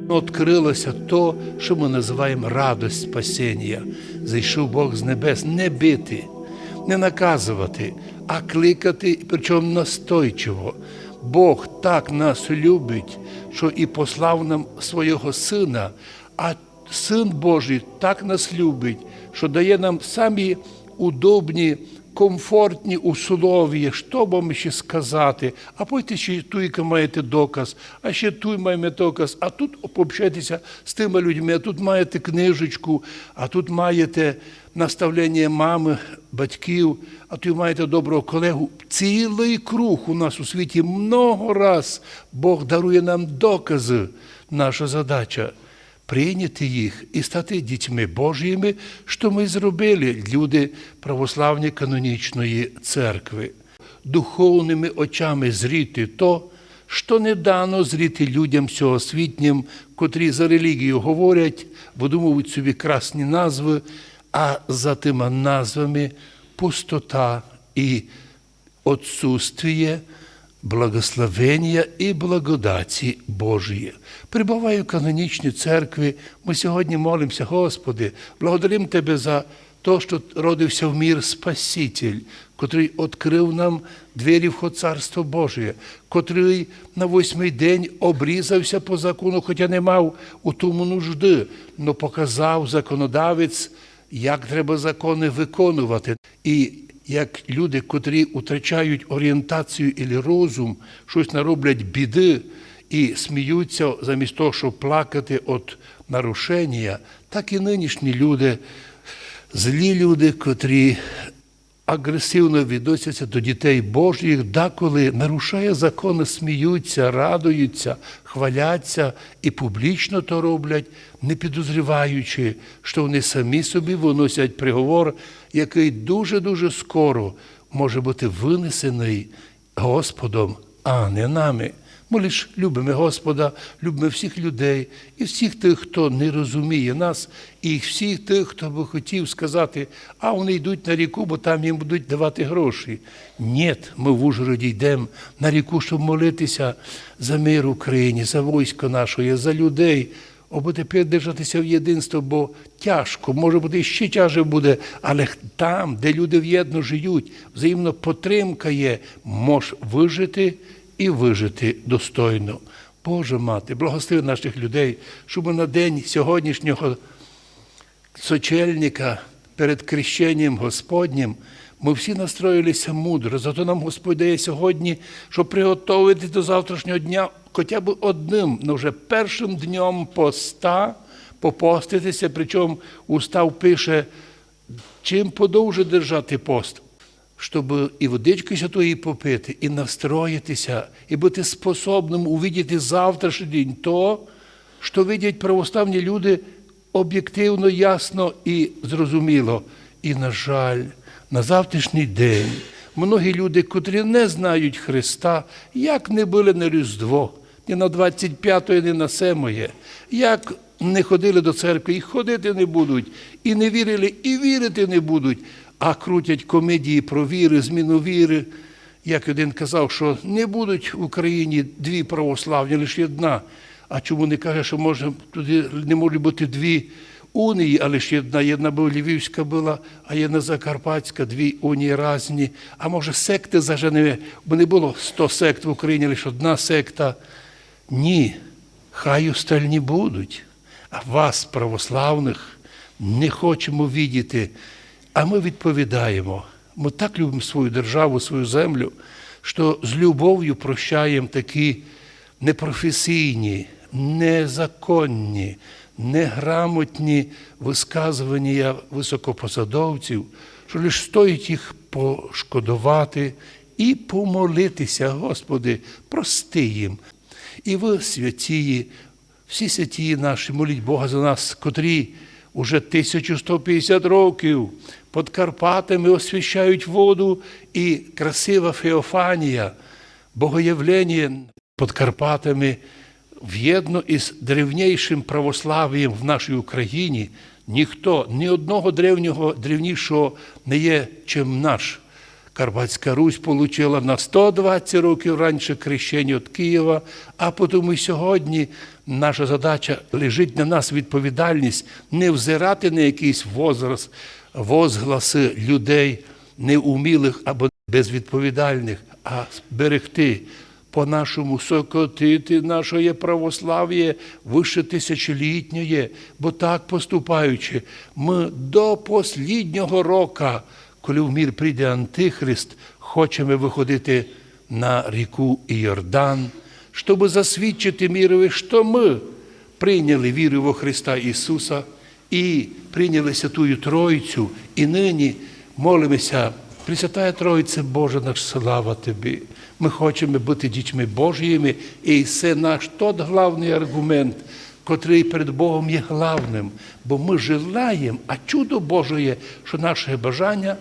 Открилося то, що ми називаємо радость спасіння. Зайшов Бог з небес не бити, не наказувати, а кликати, причому настойчиво. Бог так нас любить, що і послав нам свого Сина, а Син Божий так нас любить, що дає нам самі удобні, комфортні условия, що вам ще сказати, а потім ще туйка маєте доказ, а ще туй маємо доказ, а тут пообщайтеся з тими людьми, а тут маєте книжечку, а тут маєте наставлення мами, батьків, а тут маєте доброго колегу. Цілий круг у нас у світі много раз Бог дарує нам докази. Наша задача – прийняти їх і стати дітьми Божіми, що ми зробили, люди православні канонічної церкви. Духовними очами зріти то, що не дано зріти людям сьогосвітнім, котрі за релігію говорять, видумують собі красні назви, а за тими назвами пустота і отсутствие благословення і благодаті Божої. Прибуваю в канонічній церкві, ми сьогодні молимося, Господи, благодарим Тебе за те, що родився в мір Спаситель, котрий відкрив нам двері в Царство Божє, котрий на 8-й день обрізався по закону, хоча не мав у тому нужди, но показав законодавець, як треба закони виконувати. І як люди, котрі втрачають орієнтацію і розум, щось нароблять біди і сміються замість того, щоб плакати від нарушення, так і нинішні люди, злі люди, котрі агресивно відносяться до дітей Божих, деколи нарушає закони, сміються, радуються, хваляться і публічно то роблять, не підозріваючи, що вони самі собі виносять приговор, який дуже-дуже скоро може бути винесений Господом, а не нами. Ми лише любимо Господа, любимо всіх людей і всіх тих, хто не розуміє нас, і всіх тих, хто би хотів сказати, а вони йдуть на ріку, бо там їм будуть давати гроші. Ні, ми в Ужгороді йдемо на ріку, щоб молитися за мир в Україні, за військо наше, за людей, аби тепер держатися в єдинство, бо тяжко, може бути, ще тяжко буде, але там, де люди в'єдно живуть, взаємно підтримка є, може вижити і вижити достойно. Боже Мати, благослови наших людей, щоб на день сьогоднішнього сочельника перед крещенням Господнім ми всі настроїлися мудро. Зато нам Господь дає сьогодні, щоб приготувати до завтрашнього дня хоча б одним, но вже першим днем поста, попоститися, причому устав пише, чим подовше держати пост, щоб і водички святої попити, і настроїтися, і бути способним увидіти завтрашній день то, що видять православні люди об'єктивно, ясно і зрозуміло. І, на жаль, на завтрашній день многі люди, котрі не знають Христа, як не були на Різдво, ні на 25-е, ні на 7-е, як не ходили до церкви, і ходити не будуть, і не вірили, і вірити не будуть, а крутять комедії про віри, зміну віри. Як один казав, що не будуть в Україні дві православні, лише одна. А чому не каже, що може, туди не можуть бути дві унії, а лише одна. Одна була Львівська була, а одна Закарпатська, дві унії різні. А може секти заженемо, бо не було 100 сект в Україні, лише одна секта. Ні, хай остальні будуть. А вас, православних, не хочемо видіти. А ми відповідаємо, ми так любимо свою державу, свою землю, що з любов'ю прощаємо такі непрофесійні, незаконні, неграмотні висказування високопосадовців, що лише стоїть їх пошкодувати і помолитися, Господи, прости їм. І ви, святії, всі святії наші, моліть Бога за нас, котрі уже 1150 років під Карпатами освящають воду, і красива Феофанія, богоявлення під Карпатами в'єдно із древнішим православ'ям в нашій Україні. Ніхто, ні одного древнішого не є, чим наш Карпатська Русь отримала на 120 років раніше хрещення від Києва, а тому і сьогодні наша задача лежить на нас відповідальність не взирати на якийсь возгласи людей неумілих або безвідповідальних, а берегти, по-нашому сокотити наше православ'я вище тисячолітнє, бо так поступаючи, ми до посліднього року, коли в мір прийде Антихрист, хочемо виходити на ріку Іордан, щоб засвідчити мірові, що ми прийняли віру во Христа Ісуса і прийняли Святую Троїцю, і нині молимося: Пресвятая Троїця Божа наш, слава Тобі. Ми хочемо бути дітьми Божіми, і це наш тот головний аргумент, котрий перед Богом є главним, бо ми желаємо, а чудо Божє, що наше бажання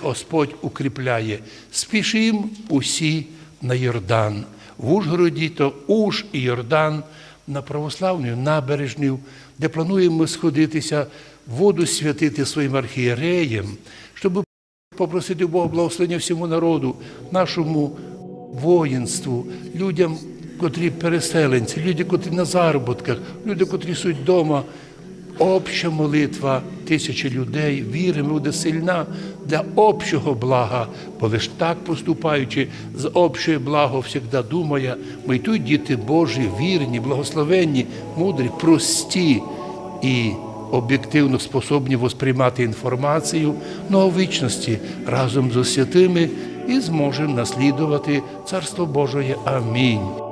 Господь укріпляє. Спішимо усі на Йордан. В Ужгороді то Уж і Йордан, на православну набережню, де плануємо сходитися, воду святити своїм архієреям, щоб попросити Бога благословення всьому народу, нашому воїнству, людям, котрі переселенці, люди, котрі на заробітках, люди, котрі суть вдома. Обща молитва тисячі людей, віримо, буде сильна для общого блага, бо лиш так поступаючи, з общого блага завжди думає, ми й тут діти Божі, вірні, благословенні, мудрі, прості і об'єктивно способні восприймати інформацію, но у вічності разом з святими і зможемо наслідувати Царство Божє. Амінь.